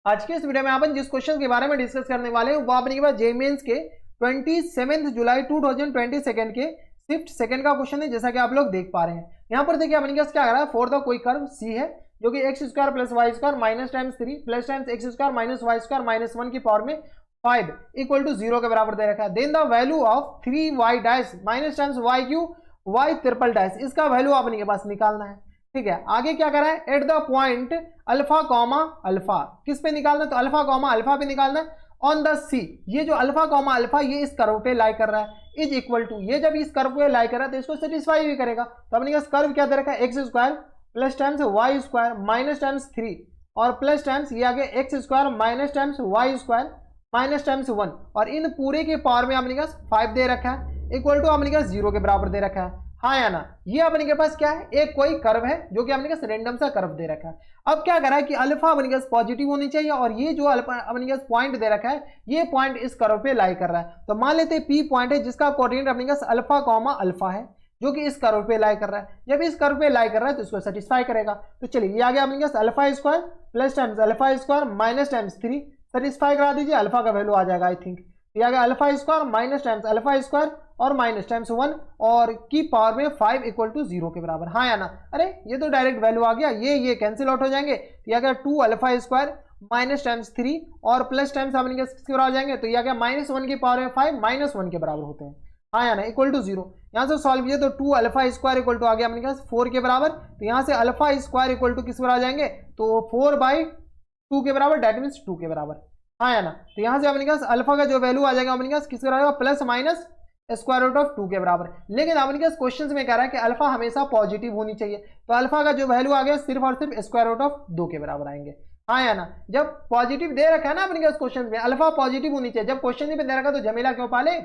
आज के इस वीडियो में अपन जिस क्वेश्चन के बारे में डिस्कस करने वाले हैं वो अपने के पास जेईई मेंस के 27 जुलाई 2022 के शिफ्ट सेकंड का क्वेश्चन है, जैसा कि आप लोग देख पा रहे हैं। यहाँ पर देखिए अपने के पास क्या आ रहा है, फॉर द कोई कर्व सी है जो कि x square plus y square minus times 3 plus times x square minus y square minus 1 की पावर में 5 इक्वल टू 0 के बराबर दे रखा है। Then the value of 3y dash minus times y q y triple dash, इसका value अपने के पास निकालना है। ठीक है, आगे क्या करा है, at the point alpha comma alpha, किस पे निकालना है, तो अल्फा कॉमा अल्फा पे निकालना है। ऑन द सी, ये जो अल्फा कॉमा अल्फा ये इस कर्व पे लाई कर रहा है, इज इक्वल टू, ये जब इस कर्व पे लाई कर रहा है तो इसको सेटिस्फाई भी करेगा। तो अपने पास कर्व क्या दे रखा है, x square plus times y square minus times 3 और प्लस टाइम्स ये आगे x square minus times y square minus times 1 और इन पूरे के पावर में अपने पास 5 दे रखा है इक्वल टू अपने पास 0 के बराबर दे रखा है। हाँ या ना, ये अपने के पास क्या है, एक कोई कर्व है जो कि अपने पास रैंडम सा कर्व दे रखा है। अब क्या करा है कि अल्फा अपने पास पॉजिटिव होनी चाहिए और ये जो अल्फा अपने पास पॉइंट दे रखा है ये पॉइंट इस कर्व पे लाई कर रहा है। तो मान लेते हैं पी पॉइंट है जिसका कोऑर्डिनेट अपने पास अल्फा कॉमा अल्फा है जो कि इस कर्व पे लाई कर रहा है। जब इस कर्व पे लाई कर रहा है तो इसको सेटिस्फाई करेगा। तो चलिए ये आ गया अपने पास alpha square plus times alpha square minus times 3, satisfy करा दीजिए, अल्फा का वैल्यू आ जाएगा आई थिंक। ये आ गया alpha square minus times alpha square और माइनस टाइम्स 1 और की पावर में 5 इक्वल टू 0 के बराबर। हाँ या ना, अरे ये तो डायरेक्ट वैल्यू आ गया, ये कैंसिल आउट हो जाएंगे। ये आ गया 2 अल्फा स्क्वायर माइनस टाइम्स 3 और प्लस टाइम्स अपने किसके बराबर आ जाएंगे, तो ये आ गया माइनस 1 की पावर में 5 माइनस 1 के बराबर होते हैं। हाँ या ना, इक्वल टू 0। यहाँ से सॉल्व किया तो 2 अल्फा स्क्वायर इक्वल टू आ गया अपने पास 4 के बराबर। तो यहाँ से अल्फा स्क्वायर इक्वल टू किस बराबर आ जाएंगे, तो 4/2 के बराबर, डेट मीन्स 2 के बराबर। हाँ या ना, तो यहाँ से अपने पास अल्फा का जो वैल्यू आ जाएगा अपने पास किसके बराबर, plus minus square root of 2 के बराबर। लेकिन अपने पास क्वेश्चन में कह रहा है कि अल्फा हमेशा पॉजिटिव होनी चाहिए, तो अल्फा का जो वैल्यू आ गया सिर्फ और सिर्फ स्क्वायर रूट ऑफ 2 के बराबर आएंगे। हाँ या ना, जब पॉजिटिव दे रखा है ना अपने पास क्वेश्चन में, अल्फा पॉजिटिव होनी चाहिए, जब क्वेश्चन में दे रखा तो झमेला क्यों पाले।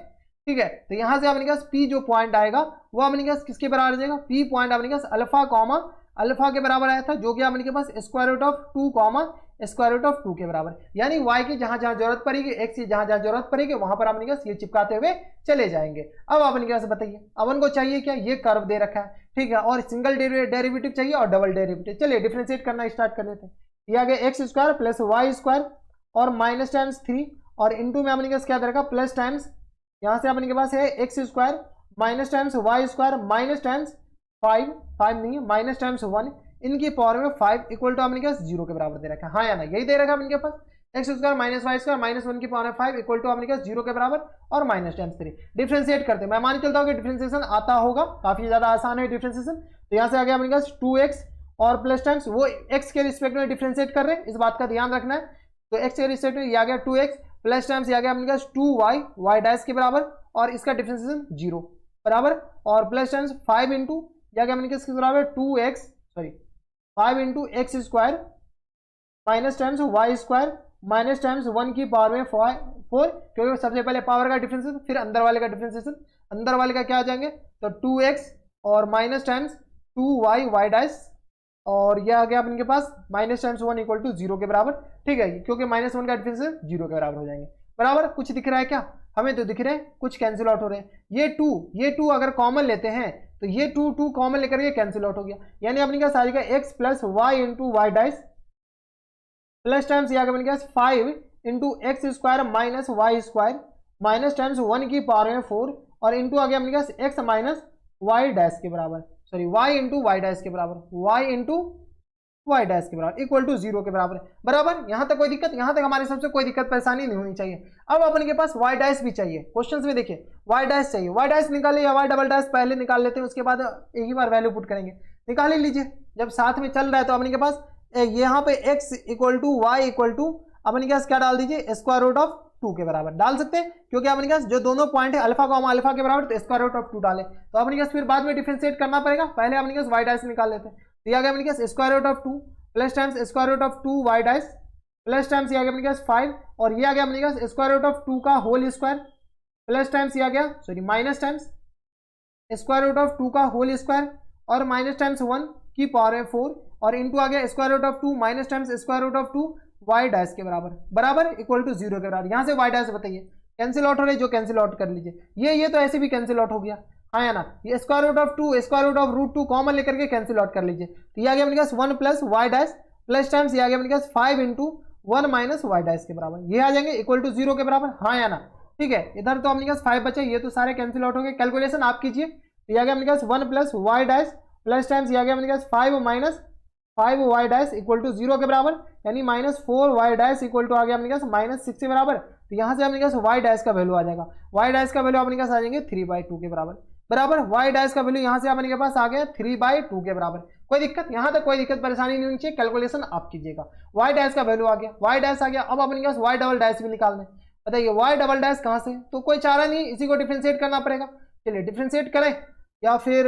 ठीक है, तो यहाँ से अपने पास पी जो पॉइंट आएगा वो अपने पास किसके बराबर आ जाएगा, पी पॉइंट अपने पास अल्फा कॉमा अल्फा के बराबर आया था जो कि अपने के पास square root of 2 comma square root of 2 के बराबर, यानी y की जहां जहां जरूरत पड़ेगी x की जहां जहां जरूरत पड़ेगी वहां पर अपने पास ये चिपकाते हुए चले जाएंगे। अब अपने पास बताइए, अब उनको चाहिए क्या, ये कर्व दे रखा है, ठीक है, और सिंगल डेरिवेटिव चाहिए और डबल डेरिवेटिव। चलिए डिफरेंशिएट करना स्टार्ट कर लेते हैं। ये आ गया x square plus y square और माइनस टाइम्स 3 और इंटू में अपने पास क्या दे रखा, प्लस टाइम्स यहाँ से अपने के पास है x square minus times y square minus times 5 नहीं है माइनस टाइम्स 1 इनकी पावर में 5 इक्वल टू अपने के पास 0 के बराबर दे रखा है। हाँ या ना, यही दे रखा है अपने पास, x square minus y square minus 1 की पावर में 5 इक्वल टू अपने के पास 0 के बराबर और माइनस टाइम्स 3। डिफरेंशिएट करते हैं, मैं मान चलता हूँ कि डिफरेंशिएशन आता होगा, काफी ज्यादा आसान है डिफरेंशिएशन। तो यहाँ से आ गया अपने पास 2x और प्लस टाइम्स, वो x के रिस्पेक्ट में डिफरेंशिएट कर रहे हैं, इस बात का ध्यान रखना है। तो x के रिस्पेक्ट में ये आ गया 2x प्लस टाइम्स ये आ गया अपने पास 2y वाई डैश के बराबर और इसका डिफरेंशिएशन 0 बराबर और प्लस टाइम्स 5 इंटू या क्या अपने किसके बराबर 5 into x square minus times y square minus times 1 की पावर में 4, क्योंकि सबसे पहले पावर का डिफरेंशिएशन फिर अंदर वाले का डिफरेंशिएशन, अंदर वाले का क्या आ जाएंगे तो 2x और minus times 2y Y dash और यह आ गया अपने पास माइनस टाइम्स 1 इक्वल टू 0 के बराबर। ठीक है, क्योंकि माइनस 1 का डिफरेंशिएशन 0 के बराबर हो जाएंगे। बराबर, कुछ दिख रहा है क्या, हमें तो दिख रहे हैं, कुछ कैंसिल आउट हो रहे हैं। ये 2 अगर कॉमन लेते हैं तो ये 2 कॉमन लेकर के कैंसिल आउट हो गया, यानी अपने पास आ जाएगा x plus y into y dash plus times यहाँ अपने पास 5 into x square minus y square minus times 1 की पावर में 4 और इंटू आ गया अपने पास x माइनस वाई डैश के बराबर, sorry y into y dash के बराबर, y इंटू वाई डैश के बराबर इक्वल टू 0 के बराबर। बराबर, यहाँ तक कोई दिक्कत, यहाँ तक हमारे सबसे कोई दिक्कत परेशानी नहीं होनी चाहिए। अब अपने के पास वाई डैश भी चाहिए, क्वेश्चंस में देखिए वाई डैश चाहिए, वाई डैश निकाले या वाई डबल डैश पहले निकाल लेते हैं, उसके बाद एक ही बार वैल्यू पुट करेंगे। निकाल ही लीजिए, जब साथ में चल रहा है तो अपने के पास यहाँ पे x equal to y equal to अपने के पास क्या डाल दीजिए, स्क्वायर रूट ऑफ 2 के बराबर डाल सकते हैं, क्योंकि अपने पास जो दोनों पॉइंट है अल्फा कॉमा अल्फा के बराबर, तो स्क्वायर रूट ऑफ 2 डाले तो अपने पास फिर बाद में डिफरेंशिएट करना पड़ेगा, पहले अपने पास वाई डैश निकाल लेते हैं। तो यह अपने पास square root of 2 plus times square root of 2 y dash plus times ये आ गया अपने पास 5 और ये आ गया अपने पास स्क्वायर रूट ऑफ 2 का होल स्क्वायर प्लस टाइम्स ये आ गया sorry minus times square root of 2 का होल स्क्वायर और माइनस टाइम्स 1 की पावर में 4 और इंटू आ गया square root of 2 minus times square root of 2 y dash के बराबर, बराबर इक्वल टू 0 के बराबर। यहाँ से वाई डैश बताइए, कैंसिल आउट हो रहे, जो कैंसिल आउट कर लीजिए, ये तो ऐसे भी कैंसिल आउट हो गया। हाँ या ना, ये square root of 2 square root of root 2 common लेकर के कैंसिल आउट कर लीजिए। तो ये आ गया अपने पास 1 plus y dash plus times ये आ गया अपने पास 5 इंटू 1 माइनस वाई डैश के बराबर, ये आ जाएंगे इक्वल टू 0 के बराबर, हाँ या ना। ठीक है, इधर तो अपने पास 5 बचे, ये तो सारे कैंसिल आउट हो गए। कैलकुलेशन आप कीजिए, तो ये आ गया अपने पास 1 plus y dash plus times ये आ गया अपने पास 5 minus 5 y dash equal to 0 के बराबर, यानी minus 4 y dash equal to आ गया अपने पास माइनस 6 के बराबर। तो यहाँ से अपने पास वाई डैश का वैल्यू आ जाएगा, वाई डैश का वैल्यू अपने पास आ जाएंगे 3/2 के बराबर वाई डैश का वैल्यू यहाँ से अपने के पास आ गया 3/2 के बराबर। कोई दिक्कत, यहाँ तक कोई दिक्कत परेशानी नहीं होनी चाहिए, कैलकुलेशन आप कीजिएगा। वाई डैश का वैल्यू आ गया, वाई डैश आ गया, अब अपने पास वाई डबल डैश भी निकालना है। बताइए वाई डबल डैश कहाँ से, तो कोई चारा नहीं, इसी को डिफ्रेंशिएट करना पड़ेगा। चलिए डिफ्रेंशिएट करें या फिर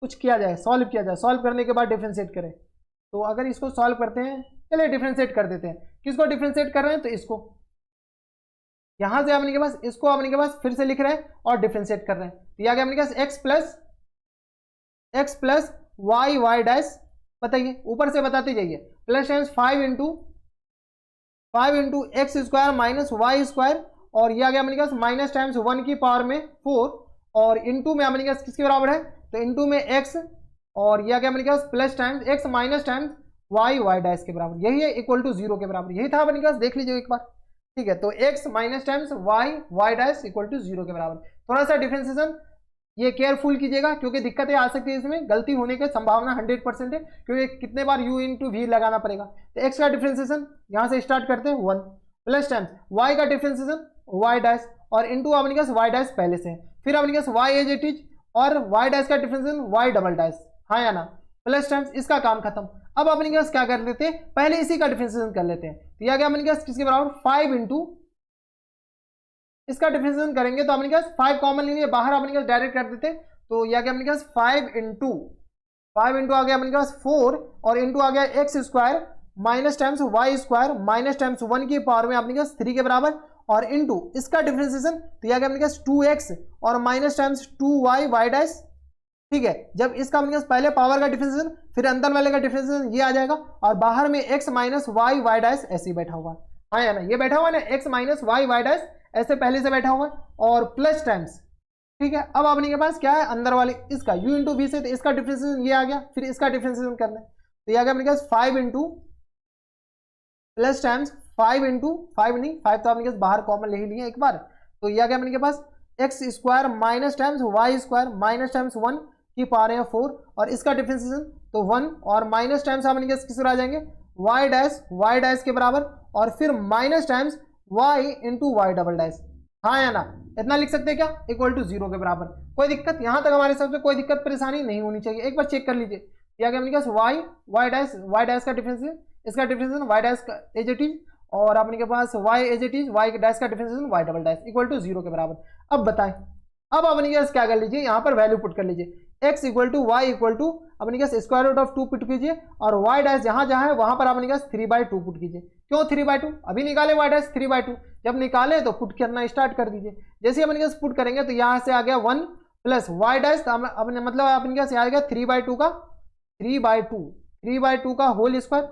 कुछ किया जाए, सॉल्व किया जाए, सॉल्व करने के बाद डिफ्रेंशिएट करें। तो अगर इसको सॉल्व करते हैं, चलिए डिफ्रेंशिएट कर देते हैं। किसको डिफ्रेंशिएट कर रहे हैं, तो इसको, यहां से अपने के पास इसको अपने के पास फिर से लिख रहे हैं और डिफ्रेंशिएट कर रहे हैं। तो यह आ गया अपने के पास x प्लस वाई डैश, बताइए ऊपर से बताते जाइए, plus times 5 into x square minus y square, और यह आ गया अपने पास माइनस टाइम्स 1 की पावर में 4, और इंटू में अपने पास किसके बराबर है, तो इंटू में x, और यह आ गया अपने पास plus times x minus times y dash के बराबर, यही है इक्वल टू 0 के बराबर, यही था अपने पास, देख लीजिए एक बार। ठीक है, तो x minus times y dash equal to 0 के बराबर। थोड़ा सा डिफरेंशिएशन ये केयरफुल कीजिएगा, क्योंकि दिक्कतें आ सकती है, इसमें गलती होने की संभावना 100% है, क्योंकि कितने बार u इंटू वी लगाना पड़ेगा। तो x का डिफरेंशिएशन यहाँ से स्टार्ट करते हैं 1 प्लस टाइम्स y का डिफरेंशिएशन वाई डैश, और इंटू अपने पास वाई डैश पहले से है, फिर अपने पास y एज इट इज, और वाई डैश का डिफरेंशिएशन वाई डबल डैश, हाँ या ना, प्लस टाइम्स, इसका काम खत्म। अब अपने पास क्या कर लेते हैं, पहले इसी का डिफरेंशिएशन कर लेते हैं। तो यह क्या अपने पास किसके बराबर 5 इंटू, इसका डिफरेंशिएशन करेंगे तो अपने पास 5 कॉमन ले लिए बाहर, अपने पास डायरेक्ट कर देते, तो यह क्या अपने पास 5 इंटू आ गया अपने पास 4, और इंटू आ गया x square minus times y square minus times 1 की पावर में अपने पास 3 के बराबर, और इंटू इसका डिफरेंशिएशन, तो यह गया अपने पास 2x और माइनस टाइम्स 2y डैश। ठीक है, जब इसका अपने पास पहले पावर का डिफरेंशिएशन, फिर अंदर वाले का डिफरेंशिएशन ये आ जाएगा, और बाहर में x माइनस वाई डैश ऐसे ही बैठा हुआ है, हाँ या ना, ये बैठा हुआ है ना, x माइनस वाई डैश ऐसे पहले से बैठा हुआ है, और प्लस टाइम्स। ठीक है, अब अपने के पास क्या है, अंदर वाले इसका u इंटू वी से, तो इसका डिफरेंशिएशन ये आ गया, फिर इसका डिफरेंशिएशन करना है, तो ये आ गया अपने पास 5 इंटू प्लस टाइम्स 5 इंटू 5 नहीं, 5 तो अपने पास बाहर कॉमन ले ही लिए एक बार, तो ये आ गया अपने के पास x square minus times y square minus times 1 की पावर है 4, और इसका डिफरेंशिएशन तो 1, और माइनस टाइम्स अपने के किस आ जाएंगे वाई डैश के बराबर, और फिर minus times y into y double dash, हाँ या ना, इतना लिख सकते हैं क्या, इक्वल टू 0 के बराबर। कोई दिक्कत, यहां तक हमारे सबसे कोई दिक्कत परेशानी नहीं होनी चाहिए, एक बार चेक कर लीजिए। क्या अपने पास वाई डैश का डिफरेंशिएशन, इसका डिफरेंशिएशन वाई डैश का एज इट इज, और अपने के पास y as it is y dash का differentiation y double dash equal to 0 के बराबर। अब बताएं, अब अपने पास क्या कर लीजिए, यहाँ पर वैल्यू पुट कर लीजिए, x equal to y equal to अपने पास स्क्वायर रूट ऑफ 2 पुट कीजिए, और y डैश जहां जहां है वहां पर अपने पास 3/2 पुट कीजिए। क्यों 3/2, अभी निकाले y डैश 3/2, जब निकाले तो पुट करना स्टार्ट कर दीजिए। जैसे अपने पास पुट करेंगे तो यहाँ से आ गया 1 प्लस वाई डैश, अपने मतलब अपने पास आ गया 3/2 का whole square,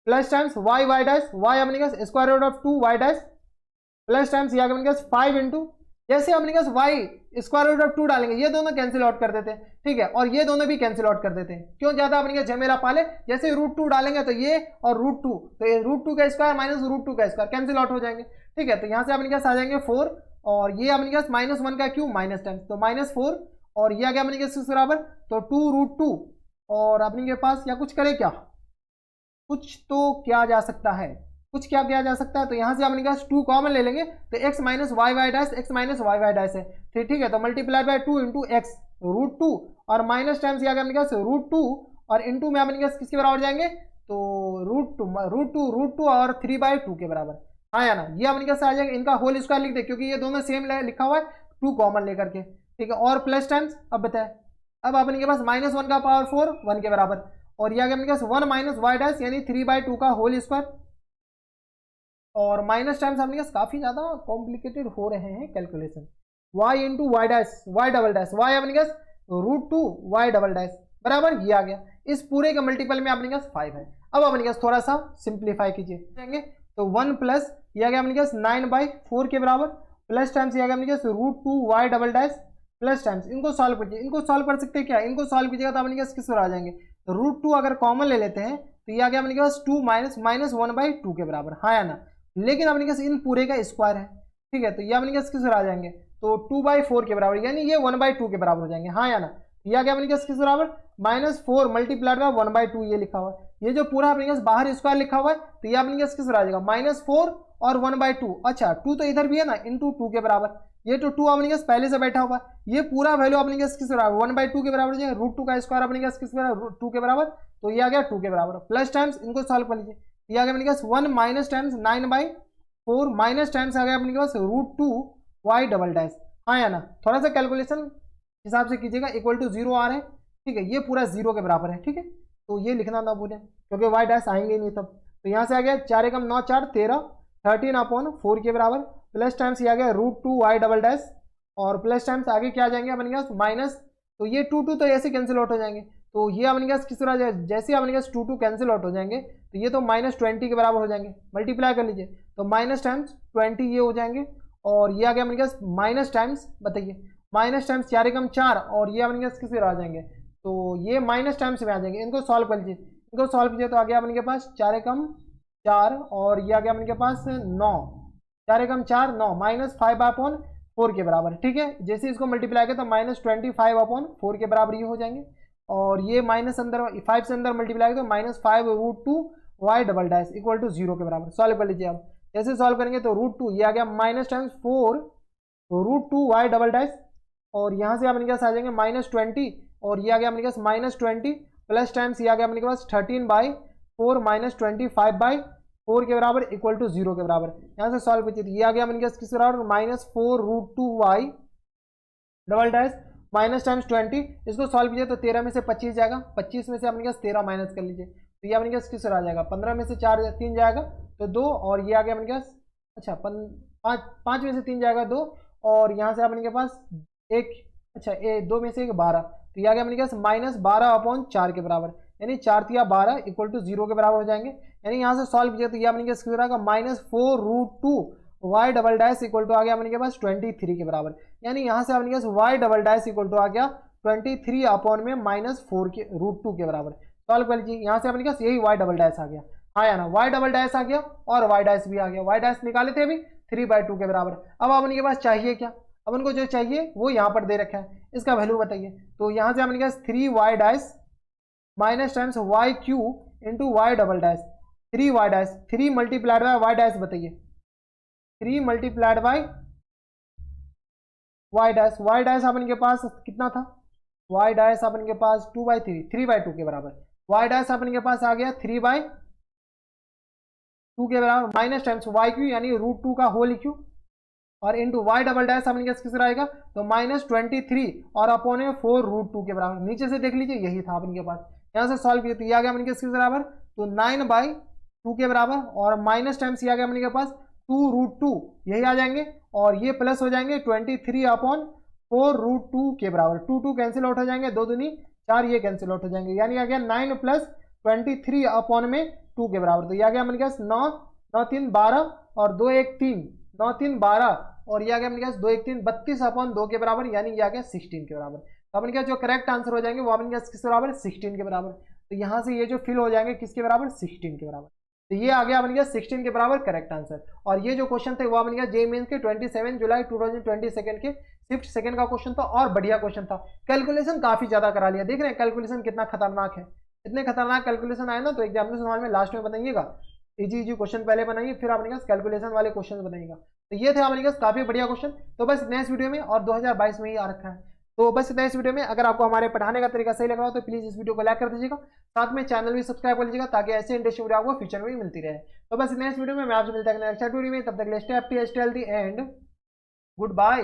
plus times y dash, y अपने पास square root of 2 y dash, plus times यहाँ अपने पास 5 इंटू, जैसे अपने पास वाई स्क्वायर रूट ऑफ 2 डालेंगे, ये दोनों कैंसिल आउट कर देते हैं। ठीक है, और ये दोनों भी कैंसिल आउट कर देते हैं, क्यों ज्यादा अपने पास झमेला पाले, जैसे √2 डालेंगे तो ये और √2, तो ये √2 का स्क्वायर माइनस √2 का स्क्वायर कैंसिल आउट हो जाएंगे। ठीक है, तो यहाँ से अपने पास आ जाएंगे 4, और ये अपने पास -1 का क्यूब माइनस टाइम्स, तो -4, और ये आ गया अपने पास किस बराबर, तो 2√2, और अपने के पास या कुछ करे क्या, कुछ तो क्या जा सकता है, कुछ क्या किया जा सकता है, तो यहाँ से अपने पास 2 कॉमन ले लेंगे, तो x माइनस वाई डैश है, ठीक है, तो मल्टीप्लाई बाय 2 इंटू एक्स √2, और माइनस टाइम्स यहाँ अपने पास √2, और इंटू में अपने पास किसके बराबर जाएंगे, तो √2 और 3/2 के बराबर, हाँ या ना, ये अपने पास आ जाएगा, इनका होल स्क्वायर लिख दे क्योंकि ये दोनों सेम लिखा हुआ है, 2 कॉमन लेकर के। ठीक है, और प्लस टाइम्स, अब बताए, अब अपने के पास -1 का पावर 4 1 के बराबर, और यह अपने पास 1 माइनस वाई डैश यानी 3/2 का होल स्क्वायर, और माइनस टाइम्स अपने पास काफी ज्यादा कॉम्प्लिकेटेड हो रहे हैं calculation, y into y dash y double dash, y अपने पास √2 वाई डबल डैश बराबर, ये आ गया, इस पूरे के मल्टीपल में अपने पास 5 है। अब अपने पास थोड़ा सा सिंप्लीफाई कीजिए, तो 1 प्लस ये आ गया अपने पास 9/4 के बराबर, प्लस टाइम्स ये आ गया अपने पास √2 y double dash, plus times, इनको सॉल्व कीजिए, इनको सॉल्व कर सकते हैं क्या, इनको सॉल्व कीजिएगा तो अपने पास किस पर आ जाएंगे, √2 अगर कॉमन ले लेते हैं तो ये आ गया अपने के पास 2 माइनस 1/2 के बराबर, हाँ या ना। लेकिन अपने के पास इन पूरे का स्क्वायर है, ठीक है, तो ये अपने के पास किस आ जाएंगे, तो 2/4 के बराबर, यानी ये 1/2 के बराबर हो जाएंगे, हाँ या ना। ये आ गया अपने के पास किस बराबर, -4 मल्टीप्लाइड बाय 1/2 ये लिखा हुआ है। ये जो पूरा अपने के पास बाहर स्क्वायर लिखा हुआ है, तो ये अपने के पास किस आ जाएगा, -4 और 1/2, अच्छा 2 तो इधर भी है ना, इंटू 2 के बराबर, ये तो 2 अपने के पास पहले से बैठा हुआ है, ये पूरा वैल्यू अपने के पास किस बराबर 1/2 के बराबर हो जाएगा, √2 का स्क्वायर अपने के पास किस बराबर 2 के बराबर, तो ये आ गया 2 के बराबर, प्लस टाइम्स इनको सॉल्व कर लीजिए, ये आ गया अपने के पास 1 माइनस टाइम्स 9/4 माइनस टाइम्स आ गया अपने के पास √2y डबल डैश, हाँ या ना। थोड़ा सा कैलकुलेशन हिसाब से कीजिएगा, इक्वल टू 0 आ रहे हैं, ठीक है, ये पूरा 0 के बराबर है, ठीक है, तो ये लिखना ना भूलें क्योंकि y डैश आएंगे नहीं तब। तो यहाँ से आ गया 4 एकम 9 4 13 13/4 के बराबर, प्लस टाइम्स ये आ गया √2y डबल डैश, और प्लस टाइम्स आगे क्या आ जाएंगे अपने पास माइनस, तो ये 2 तो ऐसे कैंसिल आउट हो जाएंगे, तो ये अपने पास किस तरह जैसे अपने पास 2 कैंसिल आउट हो जाएंगे, तो ये तो -20 के बराबर हो जाएंगे, मल्टीप्लाई कर लीजिए, तो माइनस टाइम्स 20 ये हो जाएंगे, और ये आ गया अपने पास माइनस टाइम्स, बताइए माइनस टाइम्स 4 एकम 4, और ये अपने पास किस तरह आ जाएंगे, तो ये माइनस टाइम्स में आ जाएंगे, इनको सॉल्व कर लीजिए, इनको सॉल्व कीजिए तो आ गया अपने के पास 4 एकम 4, और ये आ गया अपने के पास 9, 4 एकम 4 9 -5/4 के बराबर, ठीक है। जैसे इसको मल्टीप्लाई करें तो -25/4 के बराबर ये हो जाएंगे, और ये माइनस अंदर 5 से अंदर मल्टीप्लाई करें तो -5√2y double dash equal to 0 के बराबर, सॉल्व कर लीजिए आप। जैसे सॉल्व करेंगे तो √2 ये आ गया minus times 4 √2y double dash, और यहाँ से अपने के पास आ जाएंगे -20, और ये आ गया अपने के पास -20 प्लस टाइम्स ये आ गया अपने के पास 13/4 -25/4 के बराबर इक्वल टू 0 के बराबर। यहाँ से सॉल्व कीजिए, ये आ गया अपने के पास किस बराबर -4√2y double dash minus times 20, इसको सॉल्व कीजिए तो 13 में से 25 जाएगा, 25 में से अपने के पास 13 माइनस कर लीजिए, तो ये अपने के पास किस आ जाएगा, 15 में से 3 जाएगा तो 2, और ये आ गया अपने के पास, अच्छा 5 में से 3 जाएगा 2, और यहाँ से अपने के पास 1, अच्छा 2 में से 1 12, तो ये आ गया अपने के पास -12/4 के बराबर, यानी 4 या 12 इक्वल टू 0 के बराबर हो जाएंगे। यानी यहाँ से सॉल्व कीजिए तो ये अपने के पास -4√2y double dash equal to आ गया अपने के पास 23 के बराबर, यानी यहाँ से अपने के पास y double dash equal to आ गया 23 में -4 के √2 के बराबर। सॉल्व कर लीजिए, यहाँ से अपने के पास यही y डबल डैश आ गया, हाँ या ना, y डबल डैश आ गया और y डैश भी आ गया, y डैश निकाले थे अभी 3/2 के बराबर। अब अपने के पास चाहिए क्या, अब उनको जो चाहिए वो यहाँ पर दे रखा है, इसका वैल्यू बताइए, तो यहाँ से अपने के पास 3y dash minus times y q into y double dash, 3y dash 3 multiplied by y dash, बताइए 3 मल्टीप्लाइड बाय वाई डैश अपन के पास कितना था, वाई डैश अपन के पास 2/3 3/2 के बराबर, वाई डैश अपन के पास आ गया 3/2 के बराबर, माइनस टाइम्स वाई क्यू यानी √2 का होल क्यू, और इंटू वाई डबल डैश अपन के किस आएगा तो -23 और अपॉन में 4√2 के बराबर। नीचे से देख लीजिए यही था अपन के पास, यहाँ से सॉल्व किया तो ये आ गया अपन के किस बराबर, तो 9/2 के बराबर, और माइनस टाइम्स ये आ गया अपन के पास 2√2 यही आ जाएंगे, और ये प्लस हो जाएंगे 23/4√2 के बराबर, 2 कैंसिल आउट हो जाएंगे, 2 दूनी 4 ये कैंसिल आउट हो जाएंगे, यानी आ गया 9 + 23 अपॉन में 2 के बराबर। तो ये आ गया अपने पास 9 9 3 12 और 2 1 3 9 3 12, और ये आ गया अपने पास 2 1 3 32/2 के बराबर, यानी ये आ गया 16 के बराबर। तो अपने पास जो करेक्ट आंसर हो जाएंगे वो अपने पास किसके बराबर, 16 के बराबर। तो यहाँ से ये जो फिल हो जाएंगे किसके बराबर, 16 के बराबर। तो ये आ गया अपने पास 16 के बराबर करेक्ट आंसर। और ये जो क्वेश्चन थे वो अपने पास जेईई मेंस के 27 जुलाई 2022 के शिफ्ट सेकंड का क्वेश्चन था, और बढ़िया क्वेश्चन था। कैलकुलेशन काफी ज्यादा करा लिया, देख रहे हैं कैलकुलेशन कितना खतरनाक है, इतने खतरनाक कैलकुलेशन आए ना, तो एग्जामिनेशन हॉल में लास्ट में बताइएगा, इजी क्वेश्चन पहले बनाइए, फिर अपने पास कैलकुलेशन वाले क्वेश्चन बनाइएगा। तो ये थे अपने पास काफी बढ़िया क्वेश्चन। तो बस नेक्स्ट वीडियो में, और 2022 में ही आ रखा है, तो बस नेक्स्ट वीडियो में अगर आपको हमारे पढ़ाने का तरीका सही लग रहा हो तो प्लीज इस वीडियो को लाइक कर दीजिएगा, साथ में चैनल भी सब्सक्राइब कर लीजिएगा, ताकि ऐसे इंटरेस्टिंग वीडियो आपको फ्यूचर में भी मिलती रहे। तो बस नेक्स्ट वीडियो में मैं आपसे मिलता है नेक्स्ट वीडियो में, तब तक stay happy, stay healthy and good bye.